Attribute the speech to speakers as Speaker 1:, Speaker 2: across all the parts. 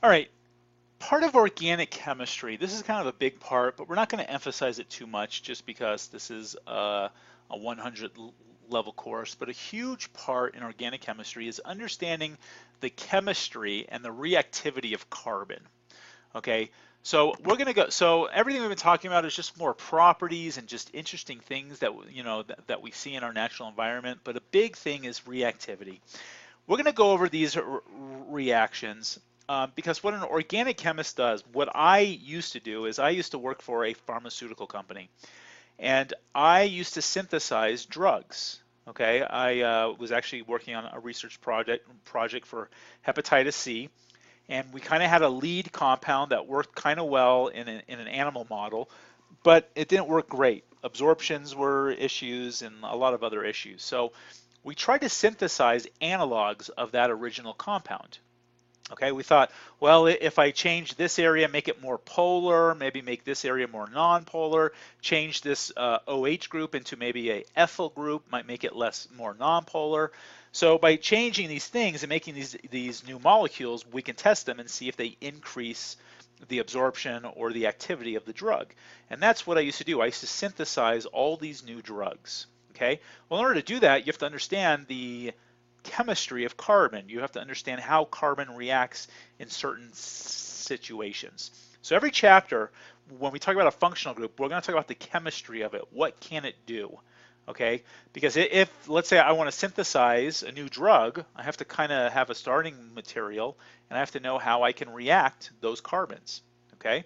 Speaker 1: All right, part of organic chemistry, this is kind of a big part, but we're not going to emphasize it too much just because this is a 100 level course. But a huge part in organic chemistry is understanding the chemistry and the reactivity of carbon. Okay, so we're going to go, so everything we've been talking about is just more properties and just interesting things that, that we see in our natural environment. But a big thing is reactivity. We're going to go over these reactions because what an organic chemist does, what I used to do is I used to work for a pharmaceutical company and I used to synthesize drugs. Okay, I was actually working on a research project for hepatitis C, and we kind of had a lead compound that worked kind of well in an animal model, but it didn't work great. Absorptions were issues and a lot of other issues. So we tried to synthesize analogs of that original compound. Okay, we thought, well, if I change this area, make it more polar, maybe make this area more non-polar, change this OH group into maybe a ethyl group, might make it more non-polar. So by changing these things and making these new molecules, we can test them and see if they increase the absorption or the activity of the drug. And that's what I used to do. I used to synthesize all these new drugs. Okay, well, in order to do that, you have to understand the chemistry of carbon. You have to understand how carbon reacts in certain situations. So every chapter, when we talk about a functional group, we're going to talk about the chemistry of it. What can it do? Okay, because if, let's say I want to synthesize a new drug, I have to kind of have a starting material and I have to know how I can react those carbons. Okay,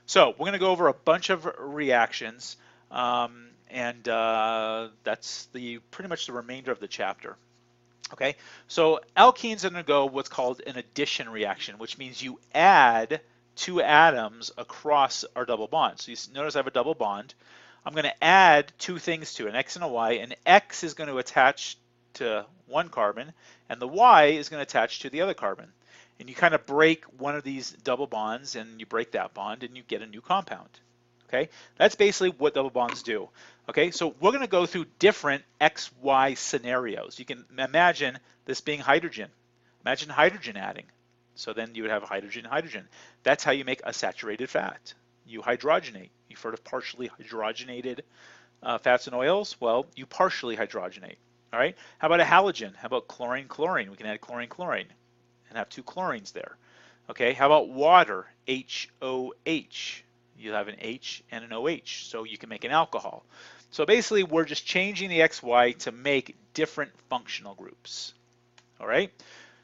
Speaker 1: so we're going to go over a bunch of reactions and that's pretty much the remainder of the chapter. Okay, so alkenes undergo what's called an addition reaction, which means you add two atoms across our double bond. So you notice I have a double bond. I'm going to add two things to it, an X and a Y, and X is going to attach to one carbon, and the Y is going to attach to the other carbon. And you kind of break one of these double bonds, and you break that bond, and you get a new compound. Okay, that's basically what double bonds do. Okay, so we're going to go through different XY scenarios. You can imagine this being hydrogen. Imagine hydrogen adding. So then you would have hydrogen, hydrogen. That's how you make a saturated fat. You hydrogenate. You've heard of partially hydrogenated fats and oils? Well, you partially hydrogenate. All right, how about a halogen? How about chlorine, chlorine? We can add chlorine, chlorine and have two chlorines there. Okay, how about water? HOH. You have an H and an OH, so you can make an alcohol. So basically, we're just changing the XY to make different functional groups. All right,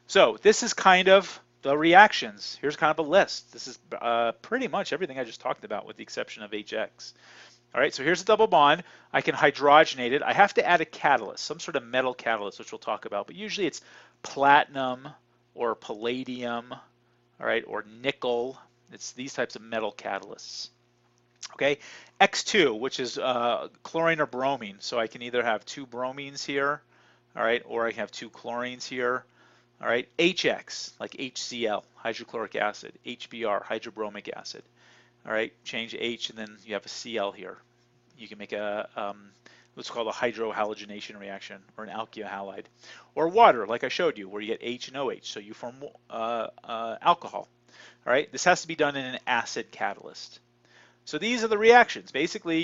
Speaker 1: so this is kind of the reactions. Here's kind of a list. This is pretty much everything I just talked about with the exception of HX. All right, so here's a double bond. I can hydrogenate it. I have to add a catalyst, some sort of metal catalyst, which we'll talk about, but usually it's platinum or palladium, all right, or nickel. It's these types of metal catalysts. Okay, X2, which is chlorine or bromine. So I can either have two bromines here, all right, or I can have two chlorines here. All right, HX, like HCl, hydrochloric acid, HBr, hydrobromic acid. All right, change H and then you have a Cl here. You can make a what's called a hydrohalogenation reaction or an alkyl-halide. Or water, like I showed you, where you get H and OH, so you form alcohol. All right, this has to be done in an acid catalyst. So these are the reactions. Basically,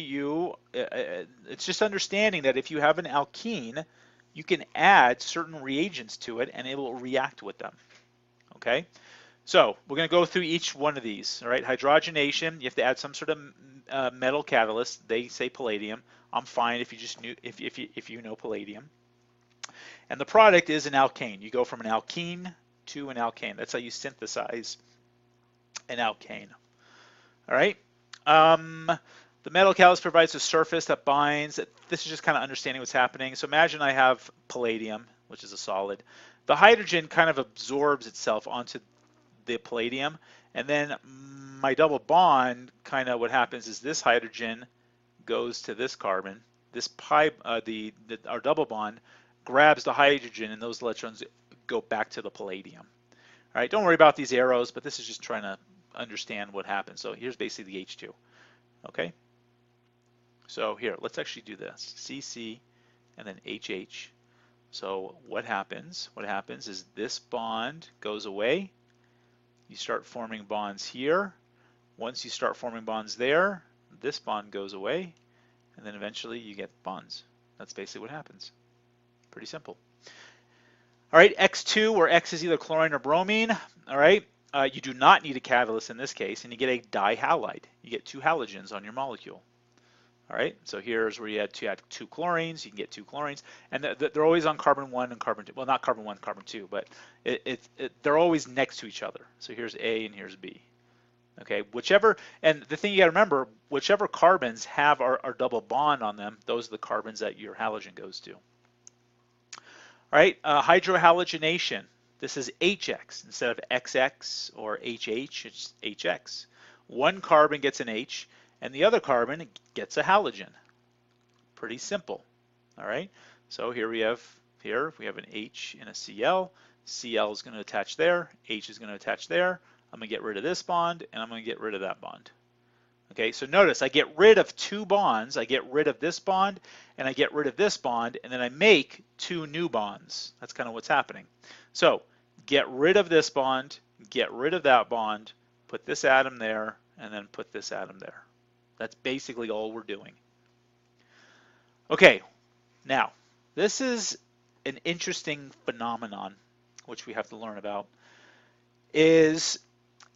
Speaker 1: it's just understanding that if you have an alkene, you can add certain reagents to it and it will react with them. Okay, so we're going to go through each one of these. All right, hydrogenation, you have to add some sort of metal catalyst. They say palladium. I'm fine if you just knew if you know palladium. And the product is an alkane. You go from an alkene to an alkane. That's how you synthesize an alkane. All right. The metal catalyst provides a surface that binds. This is just kind of understanding what's happening. So imagine I have palladium, which is a solid. The hydrogen kind of absorbs itself onto the palladium, and then my double bond, kind of what happens is this hydrogen goes to this carbon. This our double bond grabs the hydrogen, and those electrons go back to the palladium. All right, don't worry about these arrows, but this is just trying to understand what happens. So here's basically the H2. Okay, so here, let's actually do this. CC and then HH. So what happens? What happens is this bond goes away. you start forming bonds here. Once you start forming bonds there, this bond goes away, and then eventually you get bonds. That's basically what happens. Pretty simple. All right, X2, where X is either chlorine or bromine. All right, you do not need a catalyst in this case, and you get a dihalide. You get two halogens on your molecule. All right, so here's where you had two chlorines. You can get two chlorines, and they're always on carbon 1 and carbon 2. Well, not carbon 1, carbon 2, but they're always next to each other. So here's A and here's B. Okay, whichever, and the thing you got to remember, whichever carbons have our double bond on them, those are the carbons that your halogen goes to. All right, hydrohalogenation. This is HX instead of XX or HH. It's HX. One carbon gets an H, and the other carbon gets a halogen. Pretty simple. All right. So here we have an H and a Cl. Cl is going to attach there. H is going to attach there. I'm going to get rid of this bond, and I'm going to get rid of that bond. Okay, so notice I get rid of two bonds. I get rid of this bond, and I get rid of this bond, and then I make two new bonds. That's kind of what's happening. So get rid of this bond, get rid of that bond, put this atom there, and then put this atom there. That's basically all we're doing. Okay, now this is an interesting phenomenon which we have to learn about, is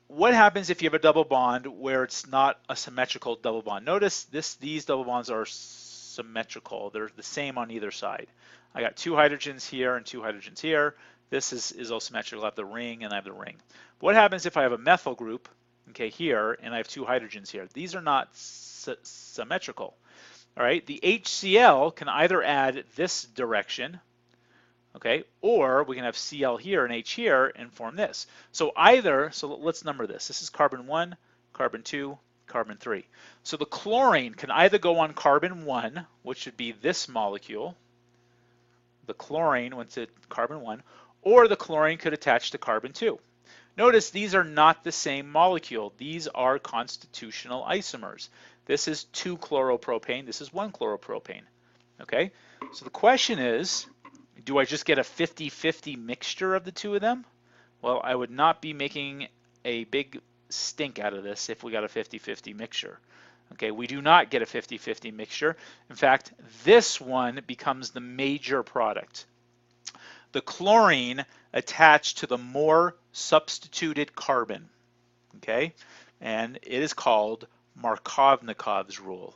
Speaker 1: what happens if you have a double bond where it's not a symmetrical double bond. Notice these double bonds are symmetrical. They're the same on either side. I got two hydrogens here and two hydrogens here. This is all symmetrical. I have the ring and I have the ring. What happens if I have a methyl group, okay, here, and I have two hydrogens here? These are not symmetrical. All right, the HCl can either add this direction, okay, or we can have Cl here and H here and form this. So let's number this. This is carbon 1, carbon 2, carbon 3. So the chlorine can either go on carbon 1, which would be this molecule. The chlorine went to carbon 1, or the chlorine could attach to carbon 2. Notice these are not the same molecule. These are constitutional isomers. This is 2-chloropropane. This is 1-chloropropane. Okay, so the question is, do I just get a 50-50 mixture of the two of them? Well, I would not be making a big stink out of this if we got a 50-50 mixture. Okay, we do not get a 50-50 mixture. In fact, this one becomes the major product. The chlorine attached to the more substituted carbon. Okay, and it is called Markovnikov's rule.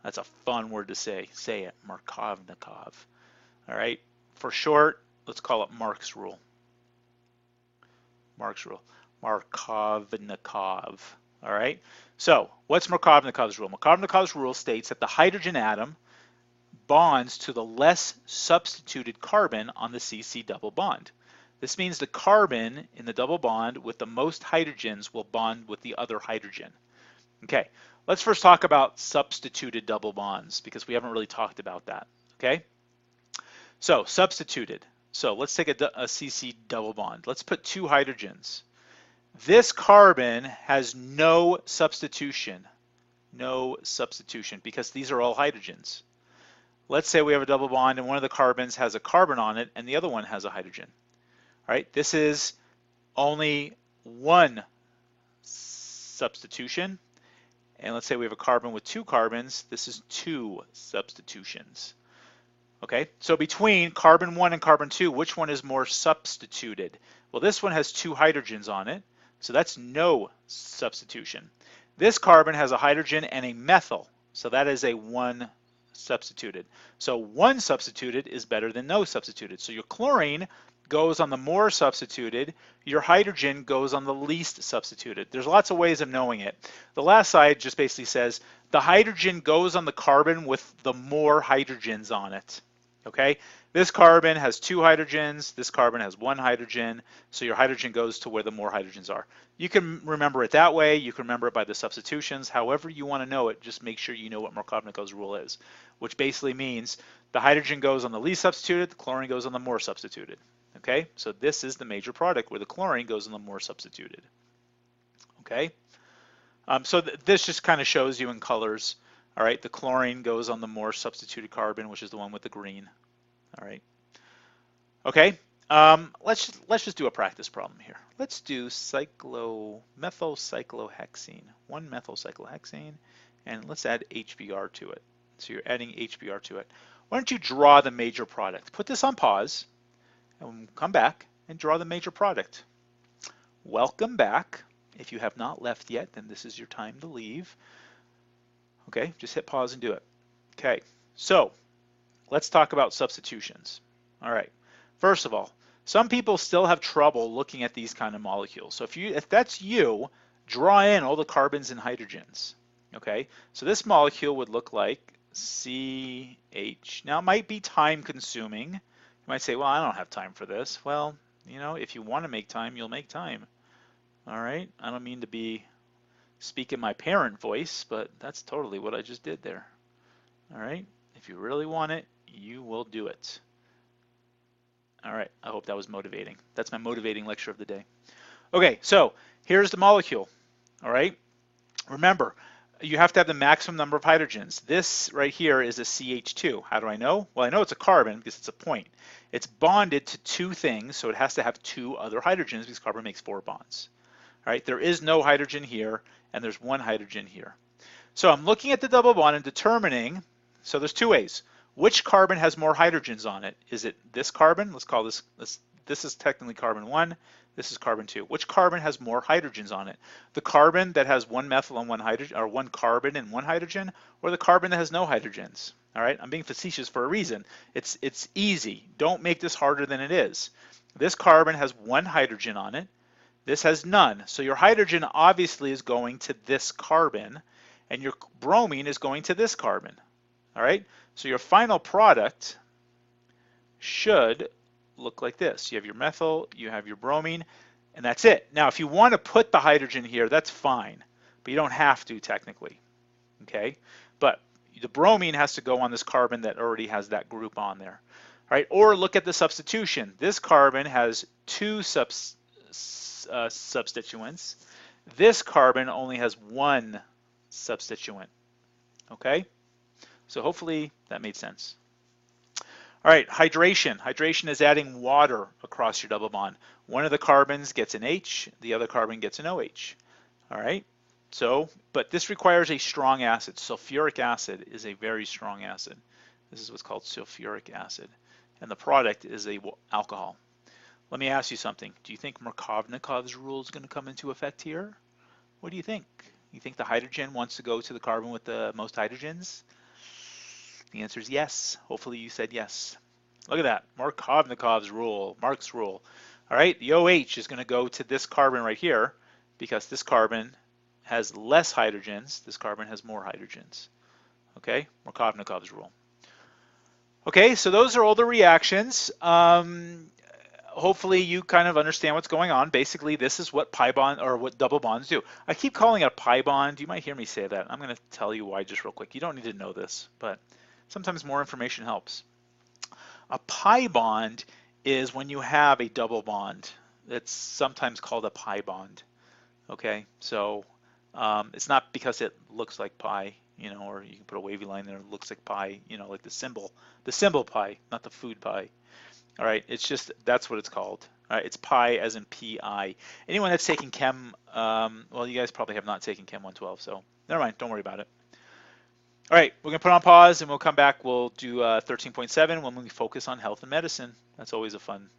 Speaker 1: That's a fun word to say. Say it, Markovnikov. All right. For short, let's call it Mark's rule. Mark's rule. Markovnikov. All right. So what's Markovnikov's rule? Markovnikov's rule states that the hydrogen atom bonds to the less substituted carbon on the CC double bond. This means the carbon in the double bond with the most hydrogens will bond with the other hydrogen. Okay. Let's first talk about substituted double bonds because we haven't really talked about that. Okay. So substituted. So let's take a CC double bond. Let's put two hydrogens. This carbon has no substitution. No substitution because these are all hydrogens. Let's say we have a double bond and one of the carbons has a carbon on it and the other one has a hydrogen. All right, this is only one substitution. And let's say we have a carbon with two carbons. This is two substitutions. Okay, so between carbon 1 and carbon 2, which one is more substituted? Well, this one has two hydrogens on it, so that's no substitution. This carbon has a hydrogen and a methyl, so that is a 1 substituted. So 1 substituted is better than no substituted. So your chlorine goes on the more substituted, your hydrogen goes on the least substituted. There's lots of ways of knowing it. The last side just basically says the hydrogen goes on the carbon with the more hydrogens on it. Okay, this carbon has two hydrogens, this carbon has one hydrogen, so your hydrogen goes to where the more hydrogens are. You can remember it that way, you can remember it by the substitutions, however you want to know it, just make sure you know what Markovnikov's rule is, which basically means the hydrogen goes on the least substituted, the chlorine goes on the more substituted. Okay, so this is the major product where the chlorine goes on the more substituted. Okay, so this just kind of shows you in colors. All right, the chlorine goes on the more substituted carbon, which is the one with the green. All right. Okay, Let's just do a practice problem here. Let's do methylcyclohexene, 1-methylcyclohexane, and let's add HBr to it. So you're adding HBr to it. Why don't you draw the major product? Put this on pause, and we'll come back and draw the major product. Welcome back. If you have not left yet, then this is your time to leave. Okay, just hit pause and do it. Okay, so let's talk about substitutions. All right, first of all, some people still have trouble looking at these kind of molecules. So if that's you, draw in all the carbons and hydrogens. Okay, so this molecule would look like CH. Now it might be time consuming. You might say, well, I don't have time for this. Well, you know, if you want to make time, you'll make time. All right, I don't mean to be speaking my parent voice, but that's totally what I just did there. All right, if you really want it, you will do it. All right, I hope that was motivating. That's my motivating lecture of the day. Okay, so here's the molecule. All right, remember, you have to have the maximum number of hydrogens. This right here is a CH2. How do I know? Well, I know it's a carbon because it's a point. It's bonded to two things, so it has to have two other hydrogens because carbon makes 4 bonds. All right, there is no hydrogen here, and there's 1 hydrogen here. So I'm looking at the double bond and determining, so there's 2 ways. Which carbon has more hydrogens on it? Is it this carbon? Let's call this is technically carbon 1. This is carbon 2. Which carbon has more hydrogens on it? The carbon that has 1 methyl and 1 hydrogen, or 1 carbon and 1 hydrogen, or the carbon that has no hydrogens? All right, I'm being facetious for a reason. It's easy. Don't make this harder than it is. This carbon has 1 hydrogen on it. This has none. So your hydrogen obviously is going to this carbon, and your bromine is going to this carbon. All right, so your final product should look like this. You have your methyl, you have your bromine, and that's it. Now, if you want to put the hydrogen here, that's fine, but you don't have to technically, okay? But the bromine has to go on this carbon that already has that group on there, all right? Or look at the substitution. This carbon has 2 substituents. This carbon only has 1 substituent, okay? So hopefully that made sense. All right, hydration. Hydration is adding water across your double bond. One of the carbons gets an H, the other carbon gets an OH. All right, so, but this requires a strong acid. Sulfuric acid is a very strong acid. This is what's called sulfuric acid. And the product is a alcohol. Let me ask you something. Do you think Markovnikov's rule is going to come into effect here? What do you think? You think the hydrogen wants to go to the carbon with the most hydrogens? The answer is yes. Hopefully you said yes. Look at that, Markovnikov's rule, Mark's rule. All right, the OH is going to go to this carbon right here because this carbon has less hydrogens, this carbon has more hydrogens. Okay, Markovnikov's rule. Okay, so those are all the reactions. Hopefully you kind of understand what's going on. Basically, this is what pi bond or what double bonds do. I keep calling it a pi bond. You might hear me say that. I'm going to tell you why just real quick. You don't need to know this, but sometimes more information helps. A pi bond is when you have a double bond. It's sometimes called a pi bond. Okay, so it's not because it looks like pi, you know, or you can put a wavy line there that looks like pi, you know, like the symbol pi, not the food pi. All right, it's just that's what it's called. All right, it's pi as in pi. Anyone that's taking chem, well, you guys probably have not taken chem 112, so never mind, don't worry about it. All right, we're gonna put on pause and we'll come back. We'll do 13.7 when we focus on health and medicine. That's always a fun